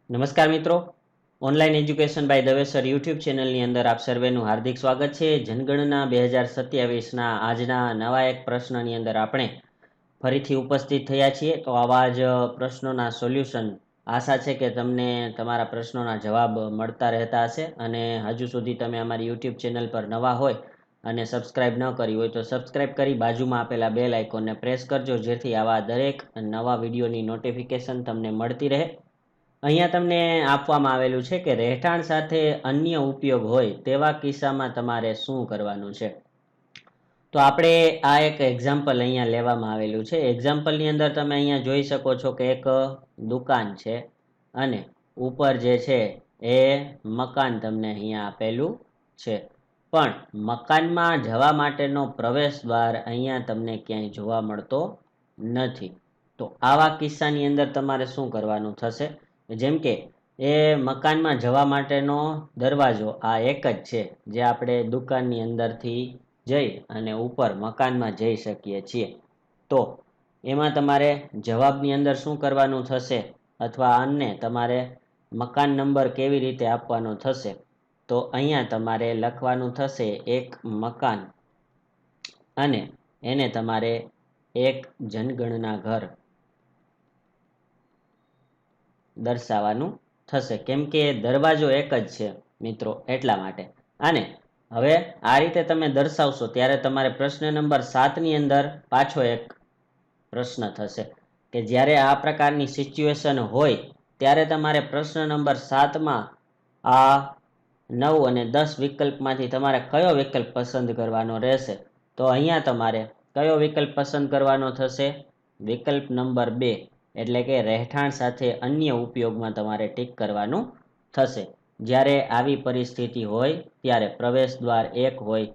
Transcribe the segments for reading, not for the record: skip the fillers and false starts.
નમસ્કાર મિત્રો, online education by Dave sir YouTube ચેનલની અંદર આપ સર્વેનું હાર્દિક સ્વાગત છે. જનગણના 2027ના આજના નવા એક પ્રશ્નની અંદર આપણે ફરીથી ઉપસ્થિત થયા છીએ. તો આવા જ પ્રશ્નોના સોલ્યુશન આશા છે કે તમને તમારા પ્રશ્નોના જવાબ મળતા રહેતા હશે. અને હજુ સુધી તમે અમારી યુટ્યુબ ચેનલ પર નવા હોય અને સબસ્ક્રાઇબ ન કરી હોય તો સબસ્ક્રાઇબ કરી બાજુમાં આપેલા બેલ આઇકોનને પ્રેસ કરજો, જેથી આવા દરેક નવા વિડીયોની નોટિફિકેશન તમને મળતી રહે. અહીંયા તમને આપવામાં આવેલું છે કે રહેઠાણ સાથે અન્ય ઉપયોગ હોય તેવા કિસ્સામાં તમારે શું કરવાનું છે. તો આપણે આ એક એક્ઝામ્પલ અહીંયા લેવામાં આવેલું છે. એક્ઝામ્પલની અંદર તમે અહીંયા જોઈ શકો છો કે એક દુકાન છે અને ઉપર જે છે એ મકાન તમને અહીંયા આપેલું છે, પણ મકાનમાં જવા માટેનો પ્રવેશ દ્વાર અહીંયા તમને ક્યાંય જોવા મળતો નથી. તો આવા કિસ્સાની અંદર તમારે શું કરવાનું થશે? જેમ કે એ મકાનમાં જવા માટેનો દરવાજો આ એક જ છે, જે આપણે દુકાનની અંદરથી જઈ અને ઉપર મકાનમાં જઈ શકીએ છીએ. તો એમાં તમારે જવાબની અંદર શું કરવાનું થશે, અથવા આને તમારે મકાન નંબર કેવી રીતે આપવાનો થશે? તો અહીંયા તમારે લખવાનું થશે એક મકાન અને એને તમારે એક જનગણના ઘર દર્શાવવાનું થશે, કેમ કે દરવાજો એક જ છે મિત્રો, એટલા માટે. અને હવે આ રીતે તમે દર્શાવશો ત્યારે તમારે પ્રશ્ન નંબર 7ની અંદર પાછો એક પ્રશ્ન થશે કે જ્યારે આ પ્રકારની સિચ્યુએશન હોય ત્યારે તમારે પ્રશ્ન નંબર 7માં આ 9 અને 10 વિકલ્પમાંથી તમારે કયો વિકલ્પ પસંદ કરવાનો રહેશે? તો અહીંયા તમારે કયો વિકલ્પ પસંદ કરવાનો થશે? વિકલ્પ નંબર 2, એટલે કે રહેઠાણ સાથે અન્ય ઉપયોગમાં તમારે ટીક કરવાનું થશે. જ્યારે આવી પરિસ્થિતિ હોય ત્યારે પ્રવેશ દ્વાર એક હોય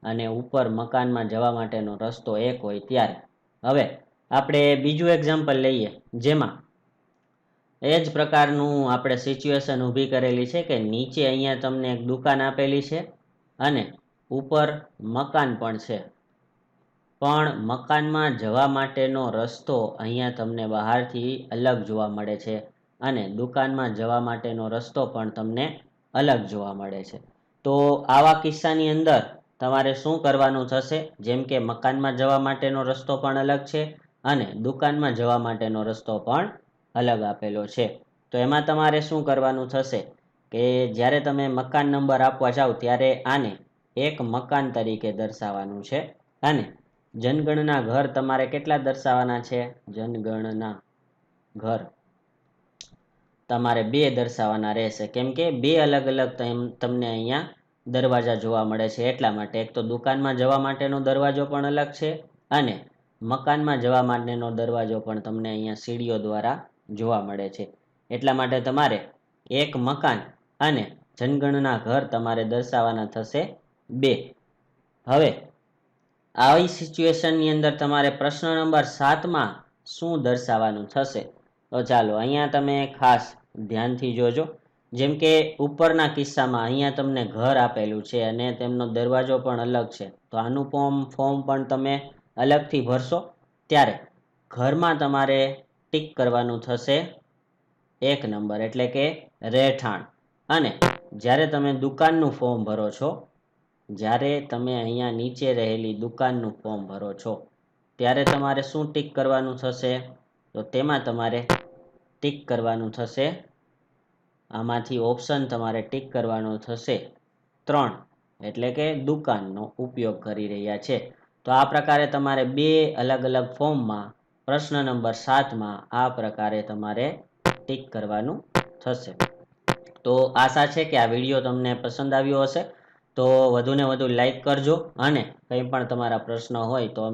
અને ઉપર મકાનમાં જવા માટેનો રસ્તો એક હોય ત્યારે. હવે આપણે બીજું એક્ઝામ્પલ લઈએ, જેમાં એ જ પ્રકારનું આપણે સિચ્યુએશન ઊભી કરેલી છે કે નીચે અહીંયા તમને એક દુકાન આપેલી છે અને ઉપર મકાન પણ છે, પણ મકાનમાં જવા માટેનો રસ્તો અહીંયા તમને બહારથી અલગ જોવા મળે છે અને દુકાનમાં જવા માટેનો રસ્તો પણ તમને અલગ જોવા મળે છે. તો આવા કિસ્સાની અંદર તમારે શું કરવાનું થશે? જેમ કે મકાનમાં જવા માટેનો રસ્તો પણ અલગ છે અને દુકાનમાં જવા માટેનો રસ્તો પણ અલગ આપેલો છે. તો એમાં તમારે શું કરવાનું થશે કે જ્યારે તમે મકાન નંબર આપવા જાઓ ત્યારે આને એક મકાન તરીકે દર્શાવવાનું છે અને જનગણના ઘર તમારે કેટલા દર્શાવવાના છે? જનગણના ઘર તમારે 2 દર્શાવવાના રહેશે, કેમ કે 2 અલગ અલગ તમને અહીંયા દરવાજા જોવા મળે છે એટલા માટે. એક તો દુકાનમાં જવા માટેનો દરવાજો પણ અલગ છે અને મકાનમાં જવા માટેનો દરવાજો પણ તમને અહીંયા સીડીઓ દ્વારા જોવા મળે છે. એટલા માટે તમારે એક મકાન અને જનગણના ઘર તમારે દર્શાવવાના થશે 2. હવે આવી સિચ્યુએશનની અંદર તમારે પ્રશ્ન નંબર 7માં શું દર્શાવવાનું થશે? તો ચાલો અહીંયા તમે ખાસ ધ્યાનથી જોજો. જેમ કે ઉપરના કિસ્સામાં અહીંયા તમને ઘર આપેલું છે અને તેમનો દરવાજો પણ અલગ છે, તો આનું ફોર્મ પણ તમે અલગથી ભરશો. ત્યારે ઘરમાં તમારે ટીક કરવાનું થશે 1 નંબર, એટલે કે રહેઠાણ. અને જ્યારે તમે દુકાનનું ફોર્મ ભરો છો, જ્યારે તમે અહીંયા નીચે રહેલી દુકાનનું ફોર્મ ભરો છો ત્યારે તમારે શું ટીક કરવાનું થશે? તો તેમાં તમારે ટીક કરવાનું થશે, આમાંથી ઓપ્શન તમારે ટીક કરવાનો થશે 3, એટલે કે દુકાનનો ઉપયોગ કરી રહ્યા છે. તો આ પ્રકારે તમારે 2 અલગ અલગ ફોર્મમાં પ્રશ્ન નંબર 7માં આ પ્રકારે તમારે ટીક કરવાનું થશે. તો આશા છે કે આ વિડીયો તમને પસંદ આવ્યો હશે. તો વધુને વધુ લાઈક કરજો અને કંઈ પણ તમારા પ્રશ્ન હોય તો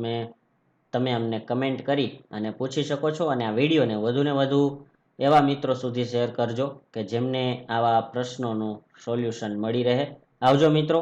તમે અમને કમેન્ટ કરી અને પૂછી શકો છો. અને આ વિડીયોને વધુને વધુ એવા મિત્રો સુધી શેર કરજો કે જેમને આવા પ્રશ્નોનું સોલ્યુશન મળી રહે. આવજો મિત્રો.